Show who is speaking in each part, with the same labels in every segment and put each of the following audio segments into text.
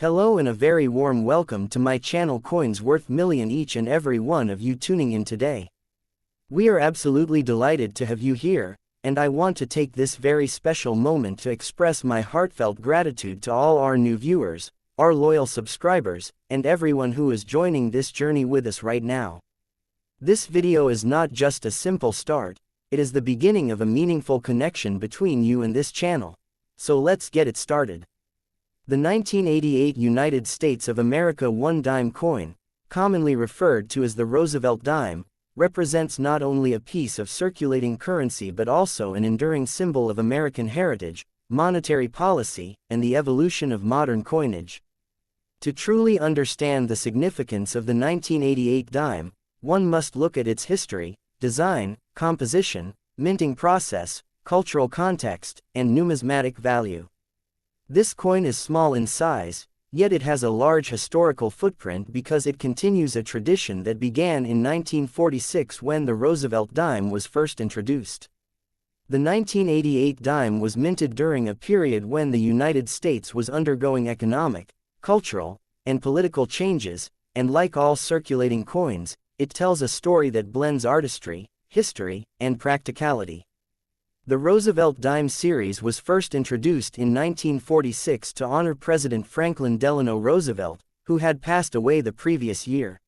Speaker 1: Hello and a very warm welcome to my channel Coins Worth Million, each and every one of you tuning in today. We are absolutely delighted to have you here, and I want to take this very special moment to express my heartfelt gratitude to all our new viewers, our loyal subscribers, and everyone who is joining this journey with us right now. This video is not just a simple start, it is the beginning of a meaningful connection between you and this channel. So let's get it started. The 1988 United States of America one-dime coin, commonly referred to as the Roosevelt dime, represents not only a piece of circulating currency but also an enduring symbol of American heritage, monetary policy, and the evolution of modern coinage. To truly understand the significance of the 1988 dime, one must look at its history, design, composition, minting process, cultural context, and numismatic value. This coin is small in size, yet it has a large historical footprint because it continues a tradition that began in 1946 when the Roosevelt dime was first introduced. The 1988 dime was minted during a period when the United States was undergoing economic, cultural, and political changes, and like all circulating coins, it tells a story that blends artistry, history, and practicality. The Roosevelt dime series was first introduced in 1946 to honor President Franklin Delano Roosevelt, who had passed away the previous year.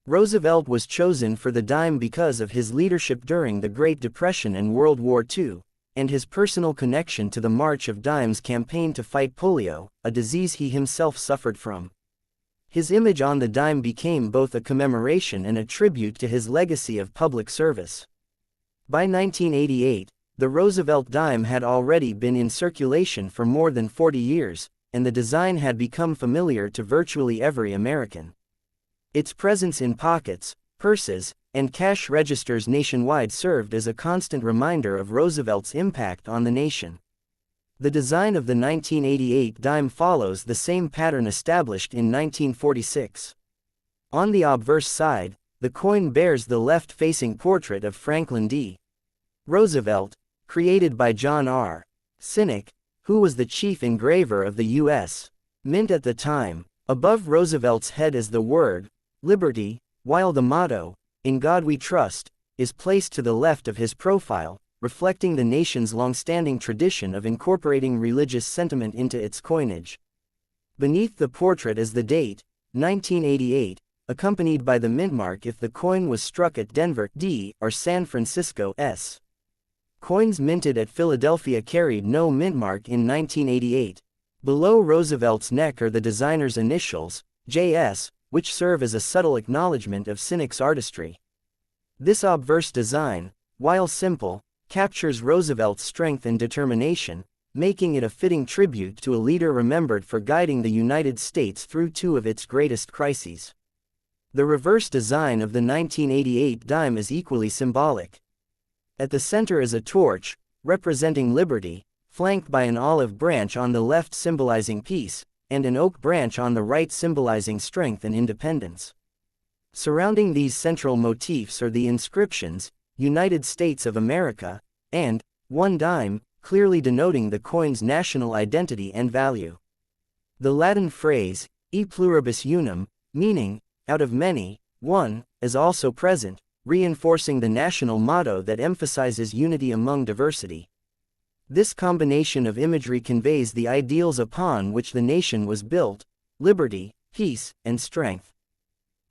Speaker 1: Roosevelt was chosen for the dime because of his leadership during the Great Depression and World War II, and his personal connection to the March of Dimes campaign to fight polio, a disease he himself suffered from. His image on the dime became both a commemoration and a tribute to his legacy of public service. By 1988, the Roosevelt dime had already been in circulation for more than 40 years, and the design had become familiar to virtually every American. Its presence in pockets, purses, and cash registers nationwide served as a constant reminder of Roosevelt's impact on the nation. The design of the 1988 dime follows the same pattern established in 1946. On the obverse side, the coin bears the left-facing portrait of Franklin D. Roosevelt, created by John R. Sinek, who was the chief engraver of the U.S. Mint at the time. Above Roosevelt's head is the word, Liberty, while the motto, In God We Trust, is placed to the left of his profile, reflecting the nation's long-standing tradition of incorporating religious sentiment into its coinage. Beneath the portrait is the date, 1988, accompanied by the mint mark if the coin was struck at Denver, D, or San Francisco, S. Coins minted at Philadelphia carried no mint mark in 1988. Below Roosevelt's neck are the designer's initials, JS, which serve as a subtle acknowledgement of Sinek's artistry. This obverse design, while simple, captures Roosevelt's strength and determination, making it a fitting tribute to a leader remembered for guiding the United States through two of its greatest crises. The reverse design of the 1988 dime is equally symbolic. At the center is a torch, representing liberty, flanked by an olive branch on the left symbolizing peace, and an oak branch on the right symbolizing strength and independence. Surrounding these central motifs are the inscriptions, United States of America, and one dime, clearly denoting the coin's national identity and value. The Latin phrase, e pluribus unum, meaning, out of many, one, is also present, reinforcing the national motto that emphasizes unity among diversity. This combination of imagery conveys the ideals upon which the nation was built: liberty, peace, and strength.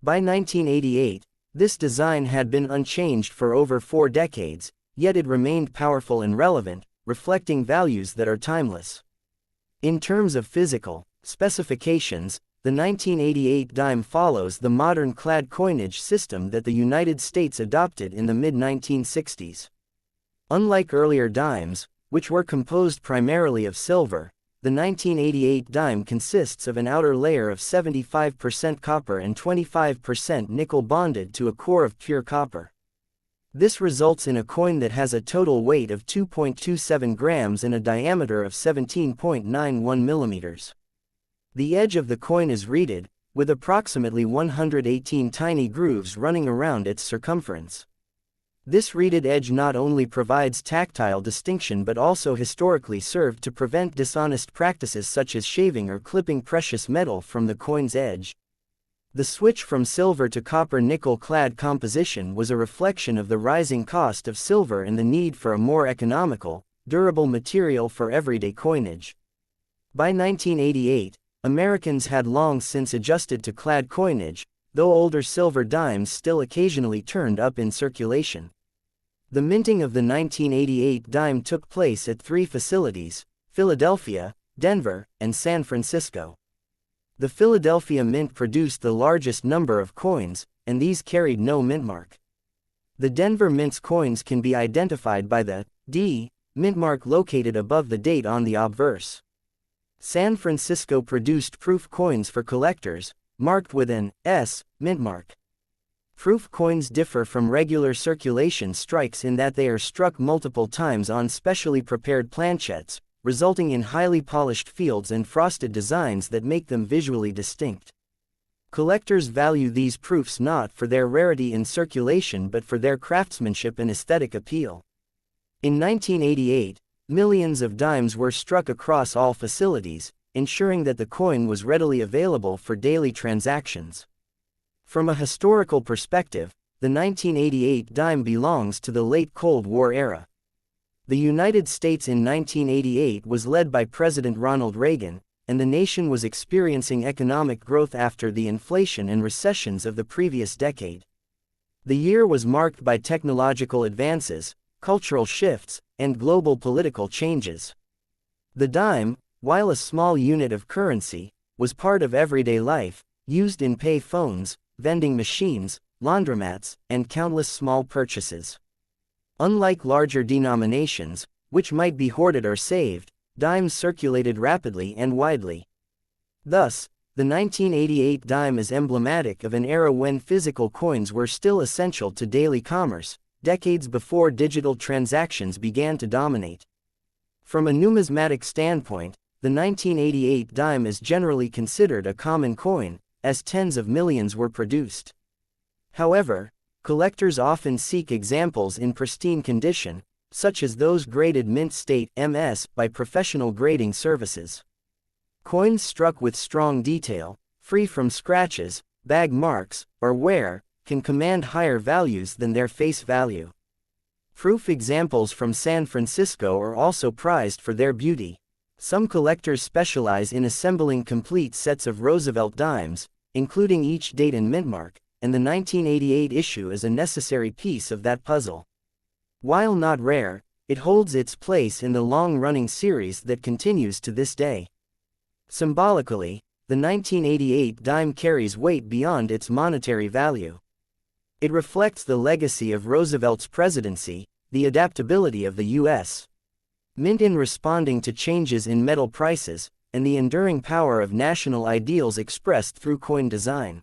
Speaker 1: By 1988, this design had been unchanged for over 4 decades, yet it remained powerful and relevant, reflecting values that are timeless. In terms of physical specifications, the 1988 dime follows the modern clad coinage system that the United States adopted in the mid-1960s. Unlike earlier dimes, which were composed primarily of silver, the 1988 dime consists of an outer layer of 75% copper and 25% nickel bonded to a core of pure copper. This results in a coin that has a total weight of 2.27 grams and a diameter of 17.91 millimeters. The edge of the coin is reeded, with approximately 118 tiny grooves running around its circumference. This reeded edge not only provides tactile distinction but also historically served to prevent dishonest practices such as shaving or clipping precious metal from the coin's edge. The switch from silver to copper nickel-clad composition was a reflection of the rising cost of silver and the need for a more economical, durable material for everyday coinage. By 1988, Americans had long since adjusted to clad coinage, though older silver dimes still occasionally turned up in circulation. The minting of the 1988 dime took place at 3 facilities: Philadelphia, Denver, and San Francisco. The Philadelphia Mint produced the largest number of coins, and these carried no mint mark. The Denver Mint's coins can be identified by the D mint mark located above the date on the obverse. San Francisco produced proof coins for collectors, marked with an S mint mark. Proof coins differ from regular circulation strikes in that they are struck multiple times on specially prepared planchettes, resulting in highly polished fields and frosted designs that make them visually distinct. Collectors value these proofs not for their rarity in circulation but for their craftsmanship and aesthetic appeal. In 1988, millions of dimes were struck across all facilities, ensuring that the coin was readily available for daily transactions. From a historical perspective, the 1988 dime belongs to the late Cold War era. The United States in 1988 was led by President Ronald Reagan, and the nation was experiencing economic growth after the inflation and recessions of the previous decade. The year was marked by technological advances, cultural shifts, and global political changes. The dime, while a small unit of currency, was part of everyday life, used in pay phones, vending machines, laundromats, and countless small purchases. Unlike larger denominations, which might be hoarded or saved, dimes circulated rapidly and widely. Thus, the 1988 dime is emblematic of an era when physical coins were still essential to daily commerce, decades before digital transactions began to dominate. From a numismatic standpoint, the 1988 dime is generally considered a common coin, as tens of millions were produced. However, collectors often seek examples in pristine condition, such as those graded mint state (MS) by professional grading services. Coins struck with strong detail, free from scratches, bag marks, or wear, can command higher values than their face value. Proof examples from San Francisco are also prized for their beauty. Some collectors specialize in assembling complete sets of Roosevelt dimes, including each date and mint mark, and the 1988 issue is a necessary piece of that puzzle. While not rare, it holds its place in the long-running series that continues to this day. Symbolically, the 1988 dime carries weight beyond its monetary value. It reflects the legacy of Roosevelt's presidency, the adaptability of the U.S. Mint in responding to changes in metal prices, and the enduring power of national ideals expressed through coin design.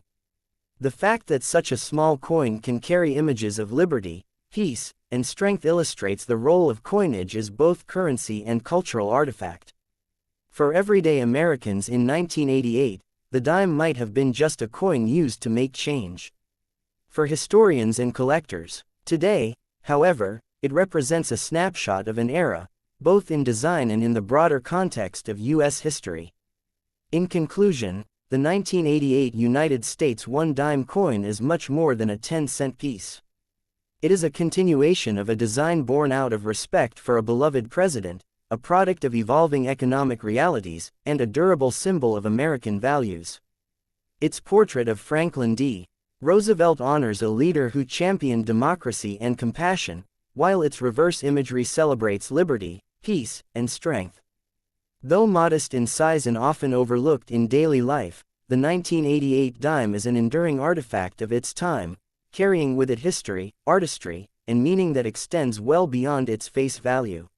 Speaker 1: The fact that such a small coin can carry images of liberty, peace, and strength illustrates the role of coinage as both currency and cultural artifact. For everyday Americans in 1988, the dime might have been just a coin used to make change. For historians and collectors, today, however, it represents a snapshot of an era, both in design and in the broader context of U.S. history. In conclusion, the 1988 United States one-dime coin is much more than a 10-cent piece. It is a continuation of a design born out of respect for a beloved president, a product of evolving economic realities, and a durable symbol of American values. Its portrait of Franklin D. Roosevelt honors a leader who championed democracy and compassion, while its reverse imagery celebrates liberty, peace, and strength. Though modest in size and often overlooked in daily life, the 1988 dime is an enduring artifact of its time, carrying with it history, artistry, and meaning that extends well beyond its face value.